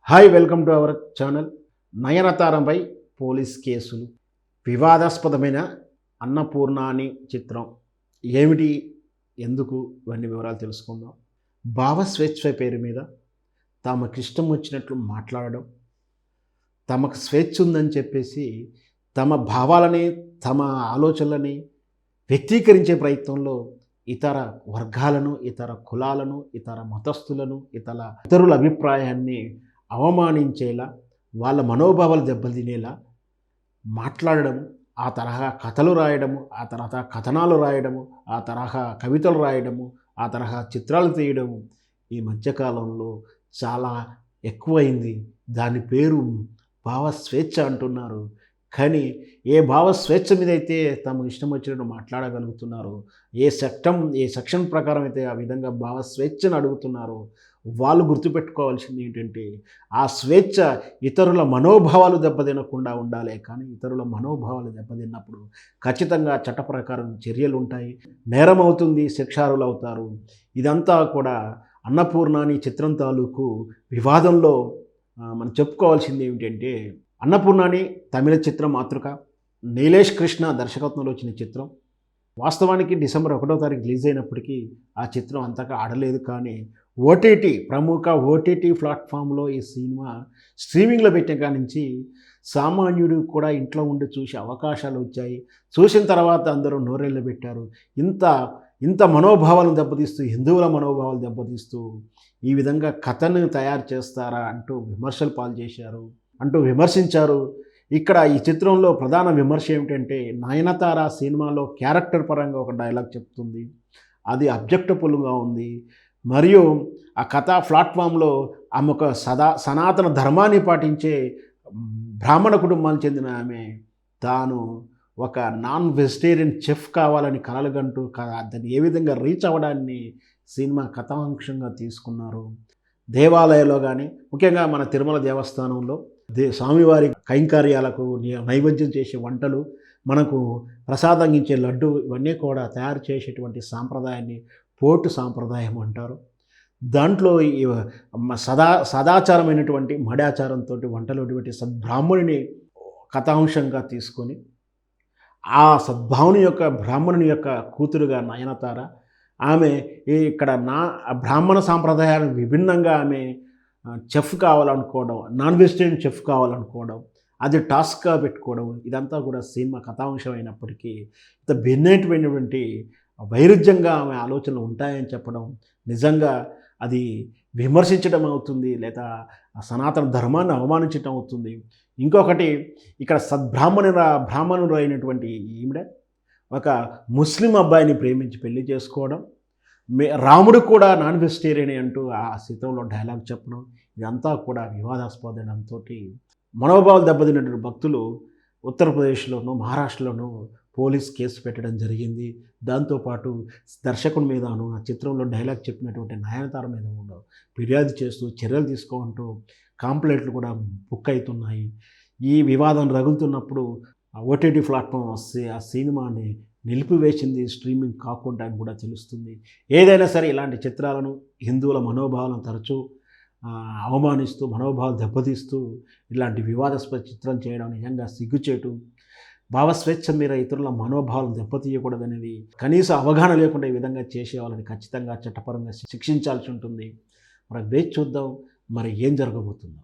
Hi welcome to our channel. నయనతారపై police కేసులు, వివాదాస్పదమైన అన్నపూర్ణాని చిత్రం ఏమిటి, ఎందుకు, ఇవన్నీ వివరాలు తెలుసుకుందాం. భావస్వేచ్ఛ పేరు మీద తమకిష్టం వచ్చినట్లు మాట్లాడడం, తమకు స్వేచ్ఛ ఉందని చెప్పేసి తమ భావాలని, తమ ఆలోచనలని వ్యక్తీకరించే ప్రయత్నంలో ఇతర వర్గాలను, ఇతర కులాలను, ఇతర మతస్థులను, ఇతరుల అభిప్రాయాన్ని అవమానించేలా, వాళ్ళ మనోభావాలు దెబ్బతినేలా మాట్లాడడము, ఆ తరహా కథలు రాయడము, ఆ తరహా కథనాలు రాయడము, ఆ తరహా కవితలు రాయడము, ఆ తరహా చిత్రాలు తీయడము ఈ మధ్యకాలంలో చాలా ఎక్కువైంది. దాని పేరు భావస్వేచ్ఛ అంటున్నారు. కానీ ఏ భావస్వేచ్ఛ మీద అయితే తమకు ఇష్టం వచ్చినట్టు మాట్లాడగలుగుతున్నారో, ఏ సెక్షన్ ప్రకారం అయితే ఆ విధంగా భావస్వేచ్ఛను అడుగుతున్నారో, వాళ్ళు గుర్తుపెట్టుకోవాల్సింది ఏంటంటే, ఆ స్వేచ్ఛ ఇతరుల మనోభావాలు దెబ్బతినకుండా ఉండాలి. కానీ ఇతరుల మనోభావాలు దెబ్బతిన్నప్పుడు ఖచ్చితంగా చట్ట ప్రకారం చర్యలు ఉంటాయి, నేరం అవుతుంది, శిక్షార్హులవుతారు. ఇదంతా కూడా అన్నపూర్ణాని చిత్రం తాలూకు వివాదంలో మనం చెప్పుకోవాల్సింది ఏమిటంటే, అన్నపూర్ణాని తమిళ చిత్రం మాతృక, నీలేష్ కృష్ణ దర్శకత్వంలో వచ్చిన చిత్రం. వాస్తవానికి డిసెంబర్ 1వ తారీఖు రిలీజ్ అయినప్పటికీ ఆ చిత్రం అంతగా ఆడలేదు. కానీ ప్రముఖ ఓటీటీ ప్లాట్ఫామ్లో ఈ సినిమా స్ట్రీమింగ్లో పెట్టిన కాడి నుంచి సామాన్యుడు కూడా ఇంట్లో ఉండి చూసే అవకాశాలు వచ్చాయి. చూసిన తర్వాత అందరూ నోరెళ్ళు పెట్టారు. ఇంత ఇంత మనోభావాలను దెబ్బతీస్తూ, హిందువుల మనోభావాలు దెబ్బతీస్తూ ఈ విధంగా కథను తయారు చేస్తారా అంటూ విమర్శించారు. ఇక్కడ ఈ చిత్రంలో ప్రధాన విమర్శ ఏమిటంటే, నయనతార సినిమాలో క్యారెక్టర్ పరంగా ఒక డైలాగ్ చెప్తుంది, అది అబ్జెక్టబుల్గా ఉంది. మరియు ఆ కథా ప్లాట్ఫామ్లో ఆమె ఒక సనాతన ధర్మాన్ని పాటించే బ్రాహ్మణ కుటుంబానికి చెందిన ఆమె తాను ఒక నాన్ వెజిటేరియన్ చెఫ్ కావాలని కలలుగంటూ దాన్ని ఏ విధంగా రీచ్ అవ్వడాన్ని సినిమా కథాంశంగా తీసుకున్నారు. దేవాలయాల్లో కానీ, ముఖ్యంగా మన తిరుమల దేవస్థానంలో స్వామివారి కైంకర్యాలకు నైవేద్యం చేసే వంటలు, మనకు ప్రసాదంగా ఇచ్చే లడ్డు, ఇవన్నీ కూడా తయారు చేసేటువంటి సాంప్రదాయాన్ని పోటు సాంప్రదాయం అంటారు. దాంట్లో సదాచారమైనటువంటి మడాచారంతో వంటలు వండిపెట్టి సద్బ్రాహ్మణుని కథాంశంగా తీసుకొని, ఆ బ్రాహ్మణుని యొక్క కూతురుగా నయనతార, ఆమె ఇక్కడ బ్రాహ్మణ సాంప్రదాయాలకు విభిన్నంగా ఆమె చెఫ్ కావాలనుకోవడం, నాన్ వెజిటేరియన్ చెఫ్ కావాలనుకోవడం, అది టాస్క్గా పెట్టుకోవడం, ఇదంతా కూడా సినిమా కథాంశం అయినప్పటికీ ఇంత భిన్నమైనటువంటి వైరుధ్యంగా ఆమె ఆలోచనలు ఉంటాయని చెప్పడం నిజంగా అది విమర్శించడం అవుతుంది, లేదా సనాతన ధర్మాన్ని అవమానించడం అవుతుంది. ఇంకొకటి, ఇక్కడ బ్రాహ్మణుడు అయినటువంటి ఈమె ఒక ముస్లిం అబ్బాయిని ప్రేమించి పెళ్లి చేసుకోవడం, రాముడు కూడా నాన్ వెజిటేరియన్ అంటూ ఆ చిత్రంలో డైలాగ్ చెప్పడం, ఇదంతా కూడా వివాదాస్పదంతో మనోభావాలు దెబ్బతిన్నటువంటి భక్తులు ఉత్తరప్రదేశ్లోనూ, మహారాష్ట్రలోనూ పోలీస్ కేసు పెట్టడం జరిగింది. దాంతోపాటు దర్శకుని మీదను, ఆ చిత్రంలో డైలాగ్ చెప్పినటువంటి నయనతార మీద కూడా ఫిర్యాదు చేస్తూ చర్యలు తీసుకోమంటూ కంప్లైంట్లు కూడా బుక్ అవుతున్నాయి. ఈ వివాదం రగులుతున్నప్పుడు ఓటీటీ ప్లాట్ఫామ్ వస్తే ఆ సినిమాని నిలిపివేసింది, స్ట్రీమింగ్ కాకుండా అని కూడా తెలుస్తుంది. ఏదైనా సరే ఇలాంటి చిత్రాలను, హిందువుల మనోభావాలను తరచూ అవమానిస్తూ, మనోభావాలు దెబ్బతీస్తూ ఇలాంటి వివాదాస్పద చిత్రం చేయడం నిజంగా సిగ్గుచేటు. భావస్వేచ్ఛ మీద ఇతరుల మనోభావాలను దెబ్బతీయకూడదనేది కనీస అవగాహన లేకుండా ఈ విధంగా చేసే వాళ్ళని ఖచ్చితంగా చట్టపరంగా శిక్షించాల్సి ఉంటుంది. మరి వేచి చూద్దాం, మరి ఏం జరగబోతుందో.